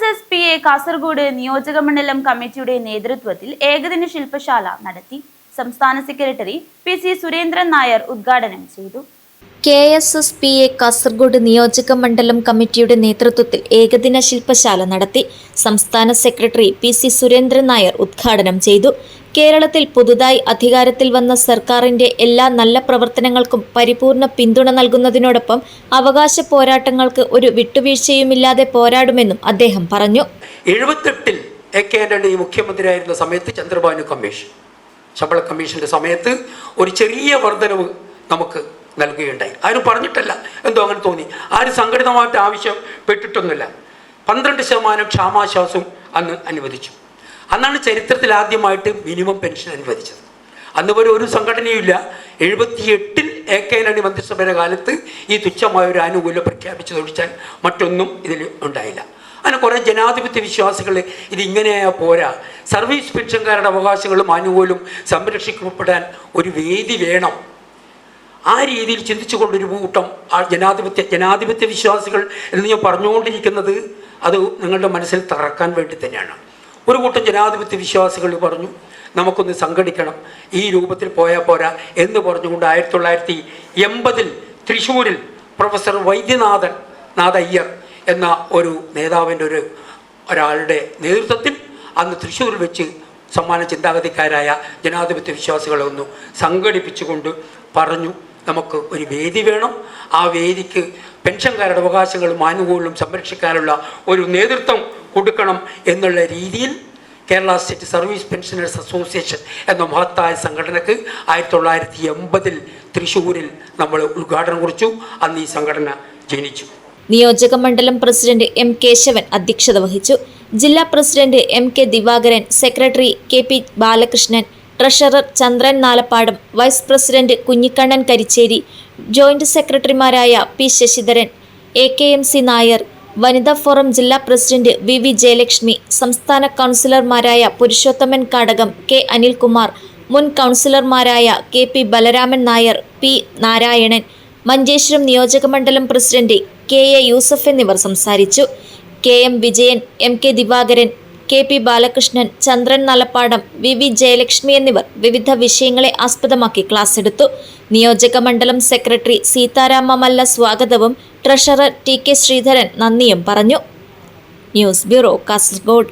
KSSPA Kasaragod നിയോജകമണ്ഡലം കമ്മിറ്റിയുടെ നേതൃത്വത്തിൽ ഏകദിന ശില്പശാല നടത്തി. സംസ്ഥാന സെക്രട്ടറി PC സുരേന്ദ്രൻ നായർ ഉദ്ഘാടനം ചെയ്തു. KSSPA കാസർഗോഡ് നിയോജകമണ്ഡലം കമ്മിറ്റിയുടെ നേതൃത്വത്തിൽ ഏകദിന ശില്പശാല നടത്തി. സംസ്ഥാന സെക്രട്ടറി PC സുരേന്ദ്രൻ നായർ ഉദ്ഘാടനം ചെയ്തു. കേരളത്തിൽ പുതുതായി അധികാരത്തിൽ വന്ന സർക്കാരിന്റെ എല്ലാ നല്ല പ്രവർത്തനങ്ങൾക്കും പരിപൂർണ പിന്തുണ നൽകുന്നതിനോടൊപ്പം അവകാശ പോരാട്ടങ്ങൾക്ക് ഒരു വിട്ടുവീഴ്ചയുമില്ലാതെ പോരാടുമെന്നും അദ്ദേഹം പറഞ്ഞു. 78-ൽ AK ആന്റണി മുഖ്യമന്ത്രിയായിരുന്ന സമയത്ത് ചന്ദ്രബാനു കമ്മീഷൻ, ശമ്പള കമ്മീഷന്റെ സമയത്ത് ഒരു ചെറിയ വർധനവ് നമുക്ക് നൽകുകയുണ്ടായി. ആരും പറഞ്ഞിട്ടല്ല, എന്തോ അങ്ങനെ തോന്നി. ആരും സംഘടിതമായിട്ട് ആവശ്യപ്പെട്ടിട്ടൊന്നുമില്ല. 12% ക്ഷാമാശ്വാസവും അന്ന് അനുവദിച്ചു. അന്നാണ് ചരിത്രത്തിൽ ആദ്യമായിട്ട് മിനിമം പെൻഷൻ അനുവദിച്ചത്. അന്ന് വരെ ഒരു സംഘടനയുമില്ല. 78-ൽ AK ആന്റണി മന്ത്രിസഭയുടെ കാലത്ത് ഈ തുച്ഛമായ ഒരു ആനുകൂല്യം പ്രഖ്യാപിച്ചതൊഴിച്ചാൽ മറ്റൊന്നും ഇതിൽ ഉണ്ടായില്ല. അങ്ങനെ കുറേ ജനാധിപത്യ വിശ്വാസികൾ ഇതിങ്ങനെയാ പോരാ, സർവീസ് പെൻഷൻകാരുടെ അവകാശങ്ങളും ആനുകൂല്യവും സംരക്ഷിക്കപ്പെടാൻ ഒരു വേദി വേണം, ആ രീതിയിൽ ചിന്തിച്ചുകൊണ്ടൊരു കൂട്ടം ജനാധിപത്യ വിശ്വാസികൾ എന്ന് ഞാൻ പറഞ്ഞുകൊണ്ടിരിക്കുന്നത് അത് നിങ്ങളുടെ മനസ്സിൽ തറക്കാൻ വേണ്ടി തന്നെയാണ്. ഒരു കൂട്ടം ജനാധിപത്യ വിശ്വാസികൾ പറഞ്ഞു, നമുക്കൊന്ന് സംഘടിക്കണം, ഈ രൂപത്തിൽ പോയാൽ പോരാ എന്ന് പറഞ്ഞുകൊണ്ട് 1980-ൽ തൃശ്ശൂരിൽ പ്രൊഫസർ നാഥ അയ്യർ എന്ന ഒരു നേതാവിൻ്റെ ഒരാളുടെ നേതൃത്വത്തിൽ അന്ന് തൃശ്ശൂരിൽ വെച്ച് സമാന ചിന്താഗതിക്കാരായ ജനാധിപത്യ വിശ്വാസികളെ ഒന്ന് സംഘടിപ്പിച്ചുകൊണ്ട് പറഞ്ഞു, നമുക്ക് ഒരു വേദി വേണം, ആ വേദിക്ക് പെൻഷൻകാരുടെ അവകാശങ്ങളും ആനുകൂല്യവും സംരക്ഷിക്കാനുള്ള ഒരു നേതൃത്വം കൊടുക്കണം എന്നുള്ള രീതിയിൽ Kerala state service pensioners association എന്ന മഹത്തായ സംഘടനക്ക് 1980-ൽ തൃശ്ശൂരിൽ നമ്മൾ ഉദ്ഘാടനം കുറിച്ചു. അന്ന് ഈ സംഘടന ജനിച്ചു. നിയോജകമണ്ഡലം പ്രസിഡന്റ് M കേശവൻ അധ്യക്ഷത വഹിച്ചു. ജില്ലാ president MK Divakaran, secretary KP Balakrishnan, treasurer Chandran Nalappadam, vice president Kunhikannan Karicheri, joint സെക്രട്ടറിമാരായ P ശശിധരൻ, AKMC നായർ, വനിതാ ഫോറം ജില്ലാ പ്രസിഡന്റ് VV ജയലക്ഷ്മി, സംസ്ഥാന കൗൺസിലർമാരായ പുരുഷോത്തമൻ കാടകം, K അനിൽകുമാർ, മുൻ കൗൺസിലർമാരായ KP ബലരാമൻ നായർ, P നാരായണൻ, മഞ്ചേശ്വരം നിയോജകമണ്ഡലം പ്രസിഡന്റ് KA യൂസഫ് എന്നിവർ സംസാരിച്ചു. KM Vijayan, MK Divakaran, KP Balakrishnan, ചന്ദ്രൻ നാലപ്പാടം, VV ജയലക്ഷ്മി എന്നിവർ വിവിധ വിഷയങ്ങളെ ആസ്പദമാക്കി ക്ലാസ് എടുത്തു. നിയോജകമണ്ഡലം സെക്രട്ടറി സീതാരാമ മല്ല സ്വാഗതവും ട്രഷറർ TK ശ്രീധരൻ നന്ദിയും പറഞ്ഞു. News bureau, Kasaragod.